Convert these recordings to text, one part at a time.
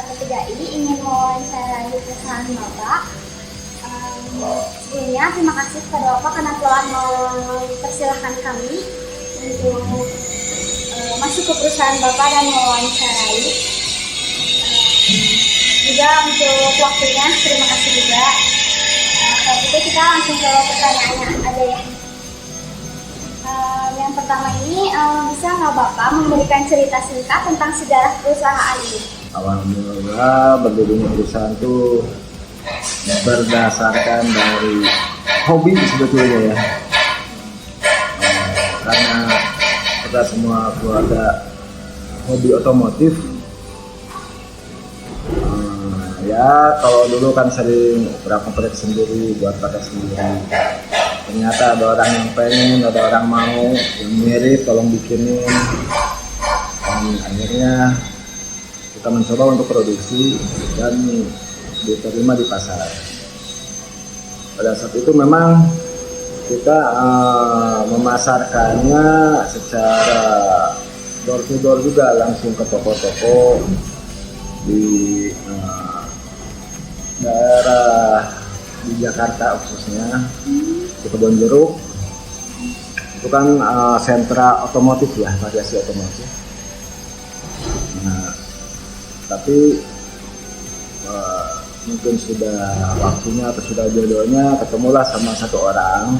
PTGI ingin mewawancarai perusahaan Bapak. Sebelumnya terima kasih kepada Bapak karena telah mempersilahkan kami untuk masuk ke perusahaan Bapak dan mewawancarai. Juga untuk waktunya terima kasih juga. Kalau gitu kita langsung ke pertanyaannya ada ya. Yang pertama ini bisa nggak Bapak memberikan cerita singkat tentang sejarah perusahaan ini? Alhamdulillah berdirinya perusahaan itu berdasarkan dari hobi sebetulnya ya. Karena kita semua keluarga hobi otomotif. Ya kalau dulu kan sering berkomplek sendiri buat pakai sendiri. Ternyata ada orang yang pengen, ada orang mau yang mirip, tolong bikinin. Dan akhirnya kita mencoba untuk produksi dan diterima di pasar. Pada saat itu memang kita memasarkannya secara door to door juga, langsung ke toko-toko di daerah di Jakarta khususnya di Kebon Jeruk. Itu kan sentra otomotif ya, variasi otomotif. Nah, tapi mungkin sudah waktunya atau sudah jodohnya ketemulah sama satu orang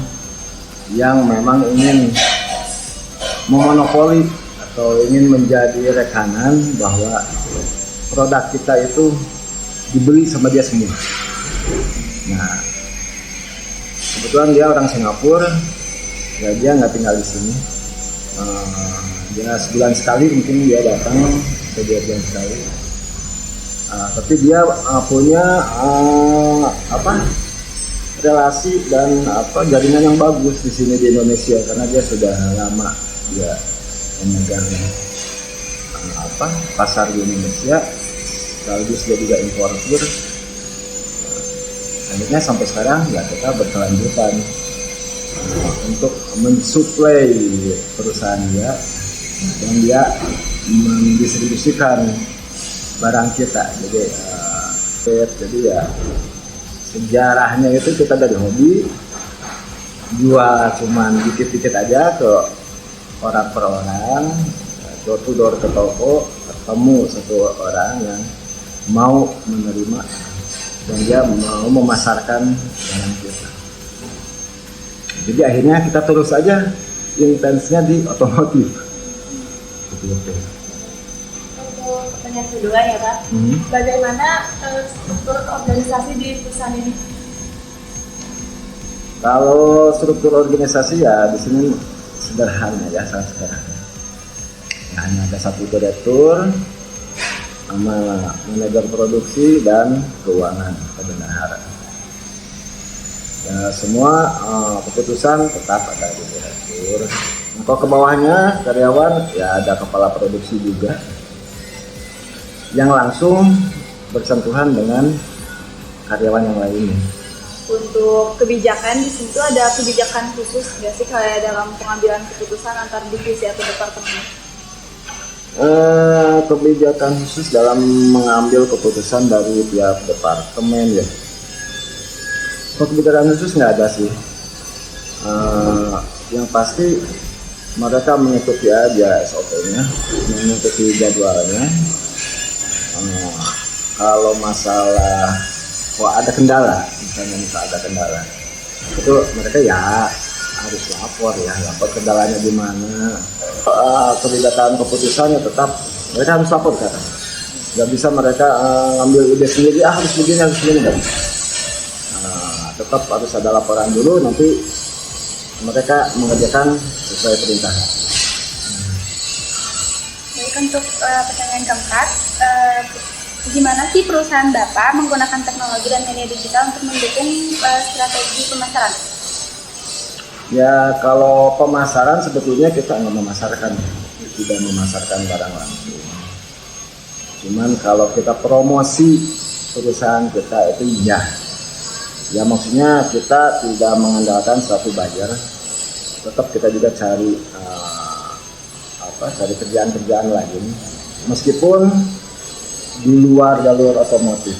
yang memang ingin memonopoli atau ingin menjadi rekanan bahwa produk kita itu dibeli sama dia semua. Nah, kebetulan dia orang Singapura, ya dia nggak tinggal di sini. Dia sebulan sekali mungkin dia datang, atau 2 bulan sekali. Tapi dia punya relasi dan jaringan yang bagus di sini di Indonesia karena dia sudah lama dia memegang pasar di Indonesia. Sekaligus dia juga importir. Akhirnya sampai sekarang ya kita berkelanjutan untuk mensuplai perusahaan dia dan dia mendistribusikan barang kita. Jadi ya sejarahnya itu kita dari hobi jual cuman dikit-dikit aja ke orang per orang, door to door ke toko, ketemu satu orang yang mau menerima dan dia mau memasarkan barang kita. Jadi akhirnya kita terus aja intensnya di otomotif. Untuk pertanyaan kedua ya Pak, bagaimana struktur organisasi di perusahaan ini? Kalau struktur organisasi ya di sini sederhana ya, sangat sederhana. Hanya ada satu direktur, sama manajer produksi dan keuangan pembenaran. Ya, semua keputusan tetap ada di direktur. Kalau ke bawahnya karyawan ya ada kepala produksi juga yang langsung bersentuhan dengan karyawan yang lainnya. Untuk kebijakan di situ ada kebijakan khusus nggak sih kayak dalam pengambilan keputusan antar divisi atau departemen? Kebijakan khusus dalam mengambil keputusan dari tiap departemen ya. Kebijakan khusus nggak ada sih. Yang pasti mereka mengikuti aja SOP-nya, mengikuti jadwalnya. Kalau masalah ada kendala, misalnya ada kendala, itu mereka ya harus lapor kendalanya di mana. Kebijakan keputusannya tetap mereka harus lapor kan. Nggak bisa mereka ngambil ide sendiri, harus begini kan. Tetap harus ada laporan dulu, nanti mereka mengerjakan sesuai perintah. Baik, untuk pertanyaan keempat, gimana sih perusahaan Bapak menggunakan teknologi dan media digital untuk mendukung strategi pemasaran? Ya kalau pemasaran sebetulnya kita nggak memasarkan, tidak memasarkan barang langsung. Cuman kalau kita promosi perusahaan kita itu ya maksudnya kita tidak mengandalkan suatu buyer, tetap kita juga cari cari kerjaan lain. Meskipun di luar jalur otomotif.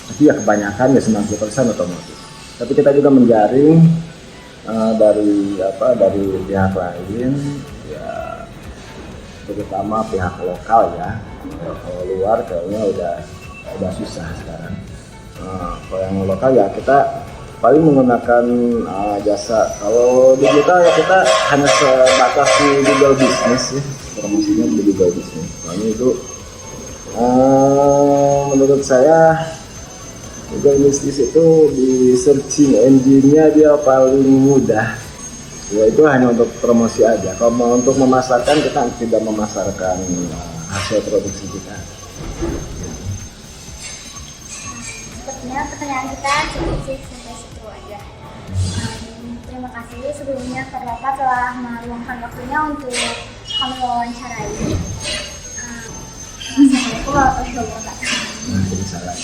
Tapi ya kebanyakan ya 90% otomotif. Tapi kita juga menjaring dari pihak lain, ya terutama pihak lokal ya. Kalau luar kayaknya udah susah sekarang. Kalau yang lokal ya kita paling menggunakan jasa. Kalau digital ya kita hanya sebatas di Google Business ya, promosinya di Google Business. Soalnya itu menurut saya Google Business itu di searching engine-nya dia paling mudah. Ya itu hanya untuk promosi aja. Kalau mau untuk memasarkan kita tidak memasarkan hasil produksi kita. Sepertinya pertanyaan kita cukup sih sampai situ aja. Terima kasih sebelumnya Kak Bapak telah meluangkan waktunya untuk kami wawancarai. Assalamualaikum warahmatullahi wabarakatuh. Nah, jadi salah.